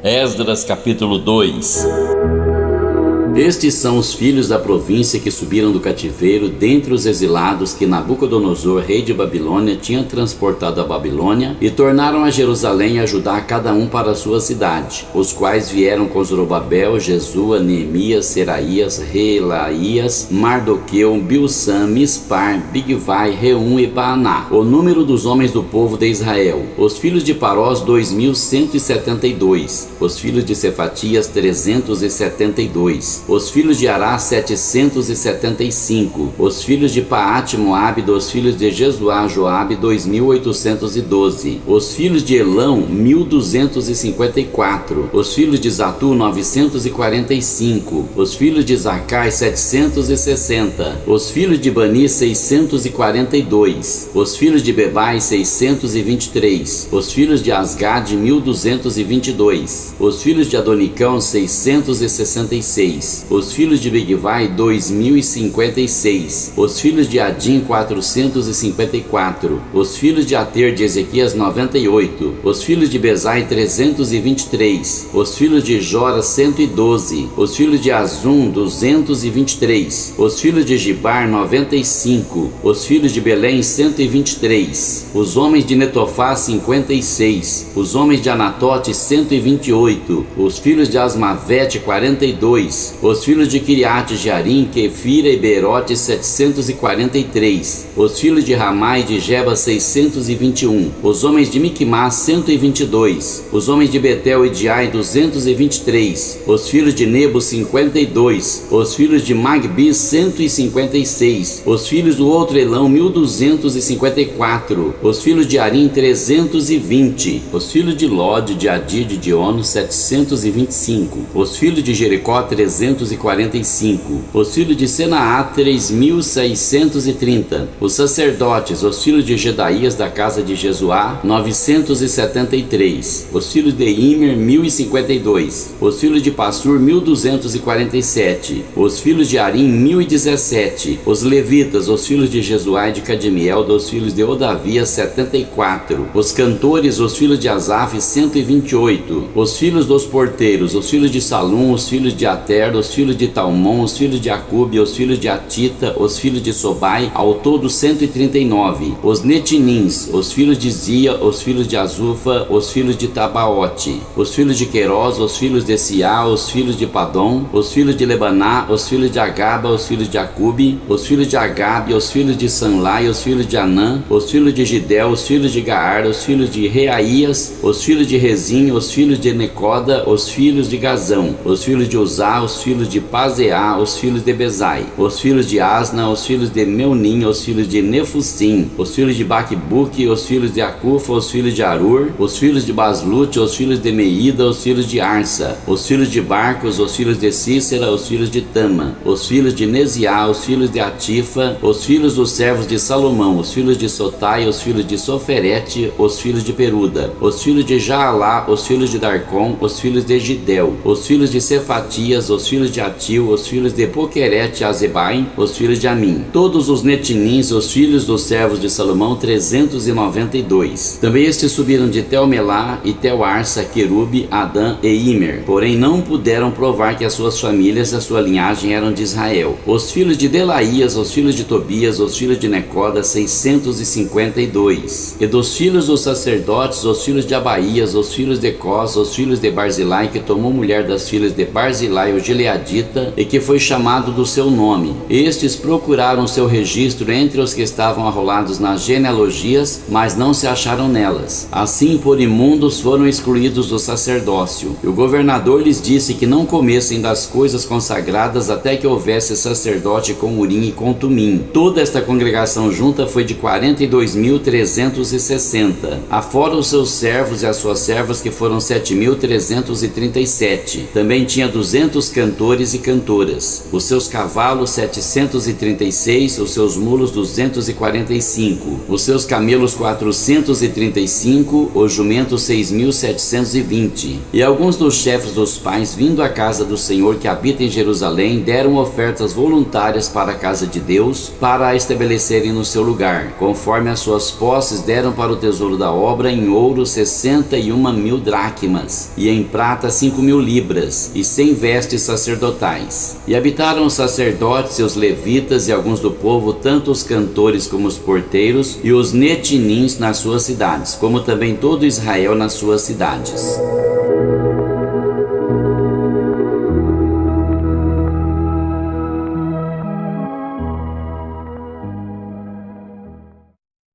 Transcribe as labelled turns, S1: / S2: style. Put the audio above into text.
S1: Esdras capítulo 2.
S2: Estes são os filhos da província que subiram do cativeiro, dentre os exilados que Nabucodonosor, rei de Babilônia, tinha transportado à Babilônia, e tornaram a Jerusalém a Judá cada um para a sua cidade, os quais vieram com Zorobabel, Jesua, Neemias, Seraías, Reelaías, Mardoqueu, Bilsã, Mispar, Bigvai, Reum e Baaná. O número dos homens do povo de Israel: os filhos de Parós, 2.172, os filhos de Cefatias, 372, os filhos de Ará, 775, os filhos de Paate, Moabe, dos filhos de Jesuá, Joabe, 2.812, os filhos de Elão, 1.254, os filhos de Zatu, 945, os filhos de Zacai, 760, os filhos de Bani, 642, os filhos de Bebai, 623, os filhos de Asgad, 1.222, os filhos de Adonicão, 666, os filhos de Bigvai, 2.056, os filhos de Adim, 454, os filhos de Ater de Ezequias, 98, os filhos de Bezai, 323, os filhos de Jora, 112, os filhos de Azum, 223, os filhos de Gibar, 95, os filhos de Belém, 123, os homens de Netofá, 56, os homens de Anatote, 128, os filhos de Asmavete, 42, os filhos de Kiriate Jearim, Quefira e Beerote, 743, os filhos de Ramá e de Geba, 621, os homens de Miquimás, 122, os homens de Betel e de Ai, 223, os filhos de Nebo, 52, os filhos de Magbis, 156, os filhos do outro Elão, 1.254, os filhos de Arim, 320, os filhos de Lod, de Adid, de Ono, 725, os filhos de Jericó, 345, os filhos de Senaá, 3.630, os sacerdotes, os filhos de Gedaías da casa de Jesuá, 973, os filhos de Imer, 1.052, os filhos de Passur, 1.247, os filhos de Arim, 1.017, os levitas, os filhos de Jesuá e de Cadmiel, dos filhos de Odavia, 74, os cantores, os filhos de Asaf, 128, os filhos dos porteiros, os filhos de Salum, os filhos de Ater, os filhos de Talmon, os filhos de Acube, os filhos de Atita, os filhos de Sobai, ao todo 139, os Netinins, os filhos de Zia, os filhos de Azufa, os filhos de Tabaote, os filhos de Queiroz, os filhos de Siá, os filhos de Padom, os filhos de Lebaná, os filhos de Agaba, os filhos de Acube, os filhos de Agabe, os filhos de Sanlai, os filhos de Anã, os filhos de Gidel, os filhos de Gaar, os filhos de Reaías, os filhos de Rezim, os filhos de Necoda, os filhos de Gazão, os filhos de Uzá, os filhos de Pazeá, os filhos de Bezai, os filhos de Asna, os filhos de Meunim, os filhos de Nefusim, os filhos de Baquebuque, os filhos de Acufa, os filhos de Arur, os filhos de Baslute, os filhos de Meida, os filhos de Arsa, os filhos de Barcos, os filhos de Cícera, os filhos de Tama, os filhos de Neziá, os filhos de Atifa, os filhos dos servos de Salomão, os filhos de Sotai, os filhos de Soferete, os filhos de Peruda, os filhos de Jaalá, os filhos de Darcom, os filhos de Gidel, os filhos de Cefatias, os filhos de Atil, os filhos de Poquerete Azebaim, os filhos de Amim, todos os Netinins, os filhos dos servos de Salomão, 392. Também estes subiram de Tel-Melá e Tel-Arsa, Querube, Adã e Imer, porém não puderam provar que as suas famílias e a sua linhagem eram de Israel. Os filhos de Delaías, os filhos de Tobias, os filhos de Necoda, 652. E dos filhos dos sacerdotes, os filhos de Abaías, os filhos de Cós, os filhos de Barzilai, que tomou mulher das filhas de Barzilai, o Gileadita, e que foi chamado do seu nome. Estes procuraram seu registro entre os que estavam arrolados nas genealogias, mas não se acharam nelas. Assim, por imundos foram excluídos do sacerdócio. E o governador lhes disse que não comessem das coisas consagradas até que houvesse sacerdote com Urim e com Tumim. Toda esta congregação junta foi de 42.360, afora os seus servos e as suas servas, que foram 7.337. Também tinha 200 cantores cantores e cantoras, os seus cavalos 736, os seus mulos 245, os seus camelos 435, os jumentos 6.720. E alguns dos chefes dos pais, vindo à casa do Senhor que habita em Jerusalém, deram ofertas voluntárias para a casa de Deus, para a estabelecerem no seu lugar. Conforme as suas posses, deram para o tesouro da obra em ouro 61.000 dracmas, e em prata 5.000 libras, e 100 vestes sacerdotais. E habitaram os sacerdotes e os levitas e alguns do povo, tanto os cantores como os porteiros, e os netinins nas suas cidades, como também todo Israel nas suas cidades.